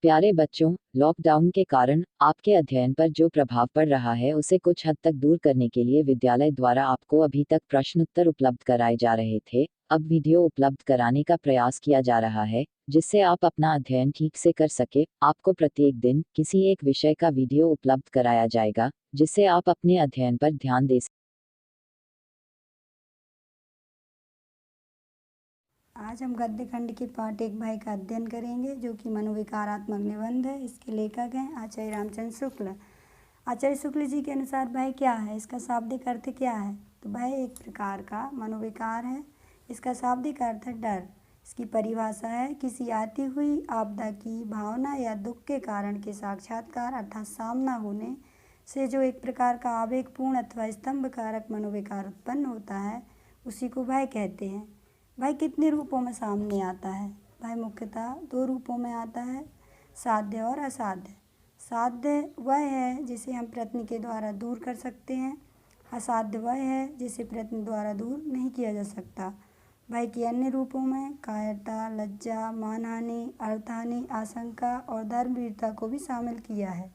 प्यारे बच्चों, लॉकडाउन के कारण आपके अध्ययन पर जो प्रभाव पड़ रहा है उसे कुछ हद तक दूर करने के लिए विद्यालय द्वारा आपको अभी तक प्रश्नोत्तर उपलब्ध कराए जा रहे थे। अब वीडियो उपलब्ध कराने का प्रयास किया जा रहा है, जिससे आप अपना अध्ययन ठीक से कर सके। आपको प्रत्येक दिन किसी एक विषय का वीडियो उपलब्ध कराया जाएगा, जिससे आप अपने अध्ययन पर ध्यान दे सकें। आज हम गद्य खंड के पाठ 1 भाई का अध्ययन करेंगे, जो कि मनोविकारात्मक निबंध है। इसके लेखक हैं आचार्य रामचंद्र शुक्ल। आचार्य शुक्ल जी के अनुसार भय क्या है, इसका शाब्दिक अर्थ क्या है? तो भय एक प्रकार का मनोविकार है। इसका शाब्दिक अर्थ है डर। इसकी परिभाषा है किसी आती हुई आपदा की भावना या दुख के कारण के साक्षात्कार अर्थात सामना होने से जो एक प्रकार का आवेगपूर्ण अथवा स्तंभकारक मनोविकार उत्पन्न होता है, उसी को भय कहते हैं। भय कितने रूपों में सामने आता है? भय मुख्यतः 2 रूपों में आता है, साध्य और असाध्य। साध्य वह है जिसे हम प्रयत्न के द्वारा दूर कर सकते हैं। असाध्य वह है जिसे प्रयत्न द्वारा दूर नहीं किया जा सकता। भय के अन्य रूपों में कायरता, लज्जा, मानहानि, अर्थहानि, आशंका और धर्मवीरता को भी शामिल किया है।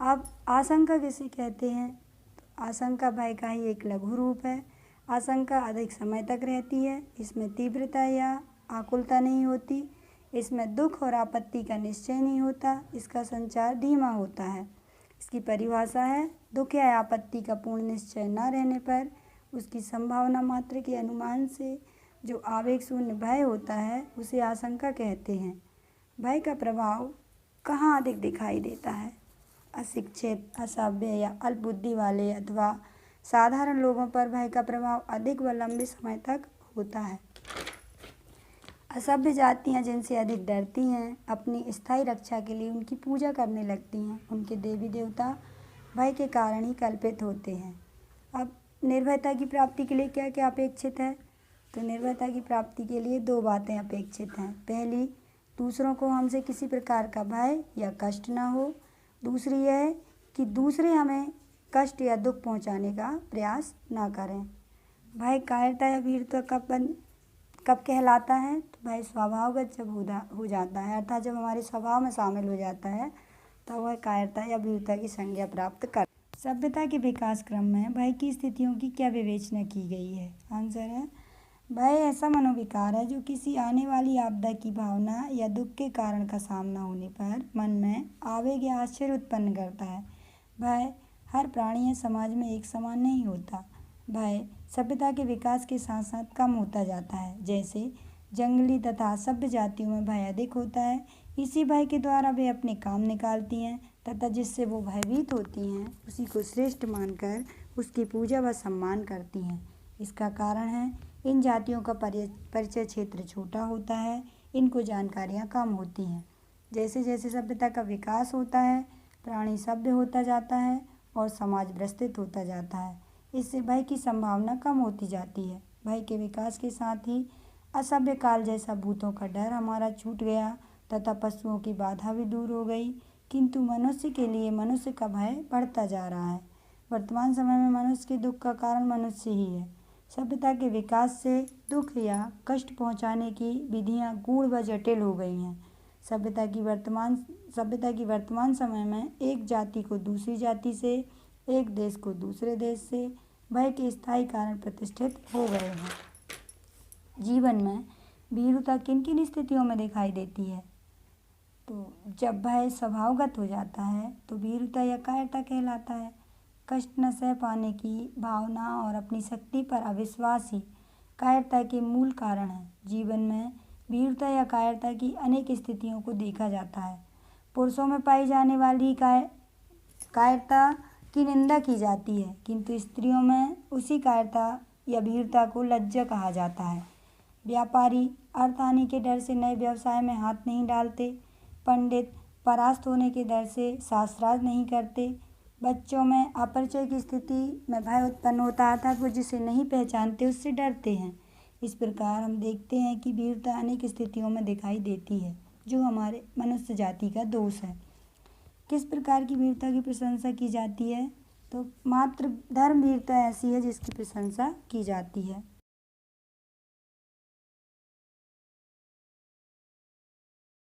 अब आशंका किसे कहते हैं? तो आशंका भय का ही एक लघु रूप है। आशंका अधिक समय तक रहती है। इसमें तीव्रता या आकुलता नहीं होती। इसमें दुख और आपत्ति का निश्चय नहीं होता। इसका संचार धीमा होता है। इसकी परिभाषा है दुख या आपत्ति का पूर्ण निश्चय न रहने पर उसकी संभावना मात्र के अनुमान से जो आवेग शून्य भय होता है, उसे आशंका कहते हैं। भय का प्रभाव कहाँ अधिक दिखाई देता है? अशिक्षित, असभ्य या अल्प बुद्धि वाले अथवा साधारण लोगों पर भय का प्रभाव अधिक व लंबे समय तक होता है। असभ्य जातियाँ जिनसे अधिक डरती हैं, अपनी स्थायी रक्षा के लिए उनकी पूजा करने लगती हैं। उनके देवी देवता भय के कारण ही कल्पित होते हैं। अब निर्भयता की प्राप्ति के लिए क्या क्या अपेक्षित है? तो निर्भयता की प्राप्ति के लिए 2 बातें अपेक्षित हैं। पहली, दूसरों को हमसे किसी प्रकार का भय या कष्ट न हो। दूसरी यह है कि दूसरे हमें कष्ट या दुख पहुंचाने का प्रयास ना करें। भय कायरता या भीरुता कब कहलाता है? तो भय स्वभावगत जब हो जाता है, अर्थात जब हमारे स्वभाव में शामिल हो जाता है, तो वह कायरता या भीरुता की संज्ञा प्राप्त कर। सभ्यता के विकास क्रम में भय की स्थितियों की क्या विवेचना की गई है? आंसर है, भय ऐसा मनोविकार है जो किसी आने वाली आपदा की भावना या दुख के कारण का सामना होने पर मन में आवेग या आश्चर्य उत्पन्न करता है। भय हर प्राणी या समाज में एक समान नहीं होता। भय सभ्यता के विकास के साथ साथ कम होता जाता है। जैसे जंगली तथा सभ्य जातियों में भय अधिक होता है। इसी भय के द्वारा वे अपने काम निकालती हैं तथा जिससे वो भयभीत होती हैं, उसी को श्रेष्ठ मानकर उसकी पूजा व सम्मान करती हैं। इसका कारण है इन जातियों का परिचय क्षेत्र छोटा होता है। इनको जानकारियाँ कम होती हैं। जैसे जैसे सभ्यता का विकास होता है, प्राणी सभ्य होता जाता है और समाज विस्तृत होता जाता है। इससे भय की संभावना कम होती जाती है। भय के विकास के साथ ही असभ्य काल जैसा भूतों का डर हमारा छूट गया तथा पशुओं की बाधा भी दूर हो गई, किंतु मनुष्य के लिए मनुष्य का भय बढ़ता जा रहा है। वर्तमान समय में मनुष्य के दुख का कारण मनुष्य ही है। सभ्यता के विकास से दुख या कष्ट पहुंचाने की विधियां गूढ़ व जटिल हो गई हैं। सभ्यता की वर्तमान समय में एक जाति को दूसरी जाति से, एक देश को दूसरे देश से भय के स्थायी कारण प्रतिष्ठित हो गए हैं। जीवन में भीरुता किन किन स्थितियों में दिखाई देती है? तो जब भय स्वभावगत हो जाता है तो भीरुता या कायरता कहलाता है। कष्ट न सह पाने की भावना और अपनी शक्ति पर अविश्वास ही कायरता के मूल कारण है। जीवन में भीरुता या कायरता की अनेक स्थितियों को देखा जाता है। पुरुषों में पाई जाने वाली कायरता की निंदा की जाती है, किंतु स्त्रियों में उसी कायरता या भीरुता को लज्जा कहा जाता है। व्यापारी अर्थहानि के डर से नए व्यवसाय में हाथ नहीं डालते। पंडित परास्त होने के डर से शास्त्रार्थ नहीं करते। बच्चों में अपरिचय की स्थिति में भय उत्पन्न होता है, अर्थात वो जिसे नहीं पहचानते उससे डरते हैं। इस प्रकार हम देखते हैं कि भीरुता अनेक स्थितियों में दिखाई देती है, जो हमारे मनुष्य जाति का दोष है। किस प्रकार की वीरता की प्रशंसा की जाती है? तो मात्र धर्म वीरता ऐसी है जिसकी प्रशंसा की जाती है।